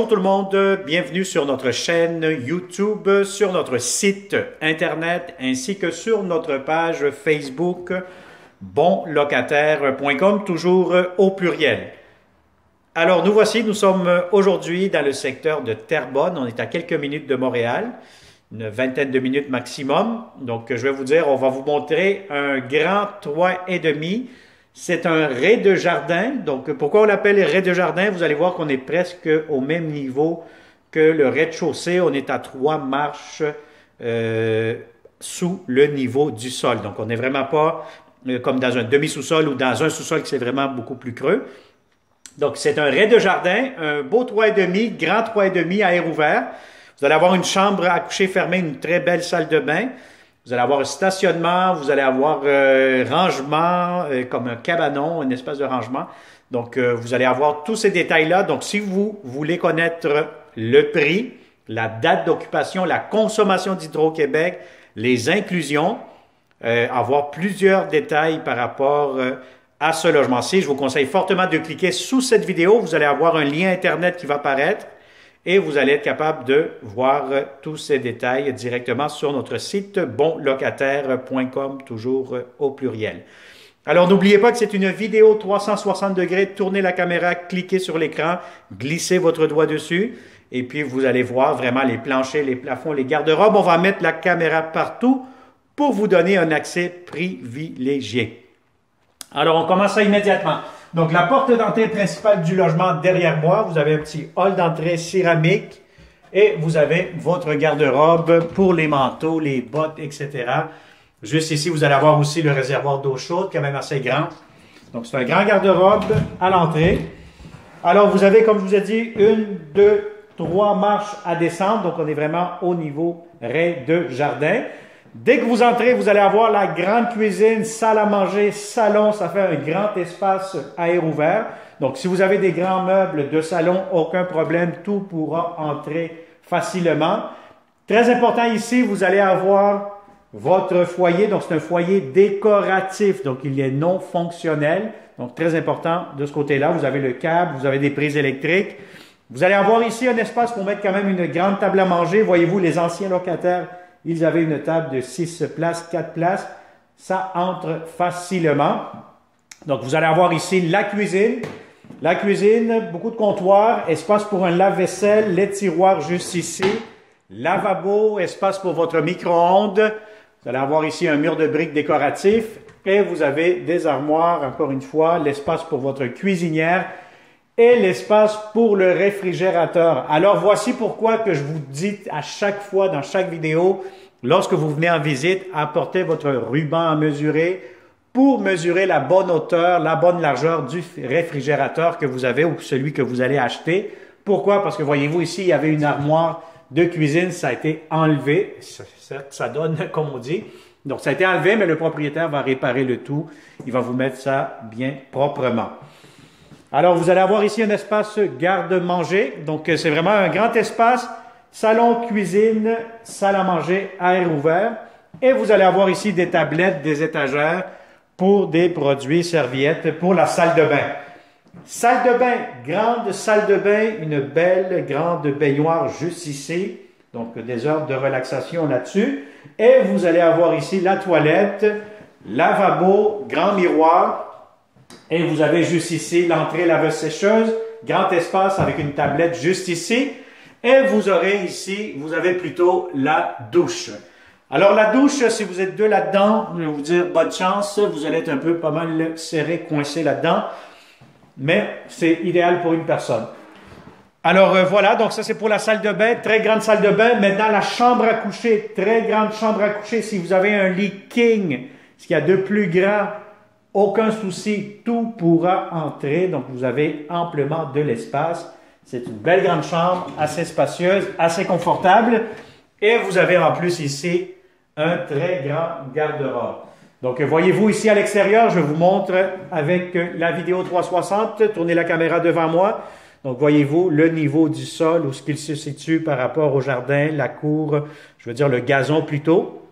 Bonjour tout le monde, bienvenue sur notre chaîne YouTube, sur notre site internet ainsi que sur notre page Facebook bonlocataire.com, toujours au pluriel. Alors nous voici, nous sommes aujourd'hui dans le secteur de Terrebonne, on est à quelques minutes de Montréal, une vingtaine de minutes maximum. Donc je vais vous dire, on va vous montrer un grand toit et demi. C'est un rez-de-jardin. Donc, pourquoi on l'appelle rez-de-jardin? Vous allez voir qu'on est presque au même niveau que le rez-de-chaussée. On est à 3 marches sous le niveau du sol. Donc, on n'est vraiment pas comme dans un demi-sous-sol ou dans un sous-sol qui c'est vraiment beaucoup plus creux. Donc, c'est un rez-de-jardin, un beau 3,5, grand 3,5 à air ouvert. Vous allez avoir une chambre à coucher fermée, une très belle salle de bain. Vous allez avoir un stationnement, vous allez avoir rangement, comme un cabanon, un espace de rangement. Donc, vous allez avoir tous ces détails-là. Donc, si vous voulez connaître le prix, la date d'occupation, la consommation d'Hydro-Québec, les inclusions, avoir plusieurs détails par rapport à ce logement-ci, je vous conseille fortement de cliquer sous cette vidéo. Vous allez avoir un lien Internet qui va apparaître. Et vous allez être capable de voir tous ces détails directement sur notre site bonlocataire.com, toujours au pluriel. Alors, n'oubliez pas que c'est une vidéo 360 degrés. Tournez la caméra, cliquez sur l'écran, glissez votre doigt dessus et puis vous allez voir vraiment les planchers, les plafonds, les garde-robes. On va mettre la caméra partout pour vous donner un accès privilégié. Alors, on commence ça immédiatement. Donc, la porte d'entrée principale du logement derrière moi, vous avez un petit hall d'entrée céramique et vous avez votre garde-robe pour les manteaux, les bottes, etc. Juste ici, vous allez avoir aussi le réservoir d'eau chaude, quand même assez grand. Donc, c'est un grand garde-robe à l'entrée. Alors, vous avez, comme je vous ai dit, 1, 2, 3 marches à descendre. Donc, on est vraiment au niveau rez-de-jardin. Dès que vous entrez, vous allez avoir la grande cuisine, salle à manger, salon. Ça fait un grand espace à air ouvert. Donc, si vous avez des grands meubles de salon, aucun problème, tout pourra entrer facilement. Très important ici, vous allez avoir votre foyer. Donc, c'est un foyer décoratif. Donc, il est non fonctionnel. Donc, très important de ce côté-là. Vous avez le câble, vous avez des prises électriques. Vous allez avoir ici un espace pour mettre quand même une grande table à manger. Voyez-vous, les anciens locataires, ils avaient une table de 6 places, 4 places. Ça entre facilement. Donc, vous allez avoir ici la cuisine. La cuisine, beaucoup de comptoirs, espace pour un lave-vaisselle, les tiroirs juste ici, lavabo, espace pour votre micro-ondes. Vous allez avoir ici un mur de briques décoratif et vous avez des armoires, encore une fois, l'espace pour votre cuisinière et l'espace pour le réfrigérateur. Alors, voici pourquoi que je vous dis à chaque fois, dans chaque vidéo, lorsque vous venez en visite, apportez votre ruban à mesurer pour mesurer la bonne hauteur, la bonne largeur du réfrigérateur que vous avez ou celui que vous allez acheter. Pourquoi? Parce que voyez-vous ici, il y avait une armoire de cuisine, ça a été enlevé. Ça donne, comme on dit. Donc, ça a été enlevé, mais le propriétaire va réparer le tout. Il va vous mettre ça bien proprement. Alors, vous allez avoir ici un espace garde-manger. Donc, c'est vraiment un grand espace. Salon, cuisine, salle à manger, air ouvert. Et vous allez avoir ici des tablettes, des étagères pour des produits, serviettes pour la salle de bain. Salle de bain, grande salle de bain, une belle grande baignoire juste ici. Donc, des heures de relaxation là-dessus. Et vous allez avoir ici la toilette, lavabo, grand miroir. Et vous avez juste ici l'entrée laveuse-sécheuse, grand espace avec une tablette juste ici. Et vous aurez ici, vous avez plutôt la douche. Alors la douche, si vous êtes deux là-dedans, je vais vous dire bonne chance, vous allez être un peu pas mal serré, coincé là-dedans. Mais c'est idéal pour une personne. Alors voilà, donc ça c'est pour la salle de bain, très grande salle de bain. Maintenant la chambre à coucher, très grande chambre à coucher. Si vous avez un lit king, ce qu'il y a de plus grand, aucun souci, tout pourra entrer. Donc, vous avez amplement de l'espace. C'est une belle grande chambre, assez spacieuse, assez confortable. Et vous avez en plus ici un très grand garde-robe. Donc, voyez-vous ici à l'extérieur, je vous montre avec la vidéo 360. Tournez la caméra devant moi. Donc, voyez-vous le niveau du sol, où ce qu'il se situe par rapport au jardin, la cour, je veux dire le gazon plutôt.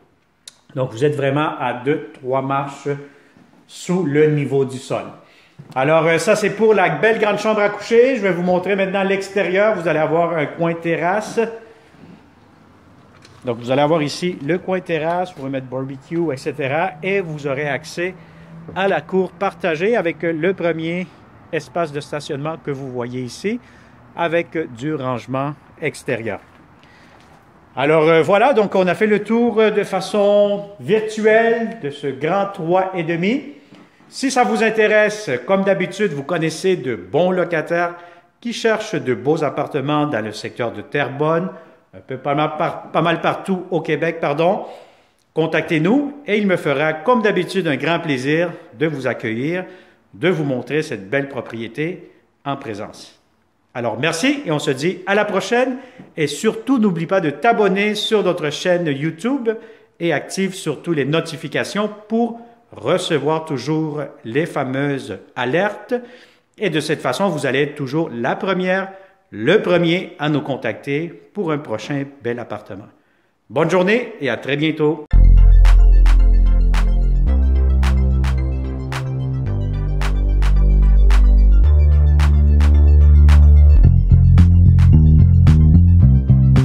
Donc, vous êtes vraiment à 2-3 marches sous le niveau du sol. Alors, ça, c'est pour la belle grande chambre à coucher. Je vais vous montrer maintenant l'extérieur. Vous allez avoir un coin terrasse. Donc, vous allez avoir ici le coin terrasse. Vous pouvez mettre barbecue, etc. Et vous aurez accès à la cour partagée avec le premier espace de stationnement que vous voyez ici, avec du rangement extérieur. Alors voilà, donc on a fait le tour de façon virtuelle de ce grand 3,5. Si ça vous intéresse, comme d'habitude, vous connaissez de bons locataires qui cherchent de beaux appartements dans le secteur de Terrebonne, un peu pas mal partout au Québec, pardon. Contactez-nous et il me fera, comme d'habitude, un grand plaisir de vous accueillir, de vous montrer cette belle propriété en présence. Alors, merci et on se dit à la prochaine. Et surtout, n'oublie pas de t'abonner sur notre chaîne YouTube et active surtout les notifications pour recevoir toujours les fameuses alertes. Et de cette façon, vous allez être toujours la première, le premier à nous contacter pour un prochain bel appartement. Bonne journée et à très bientôt.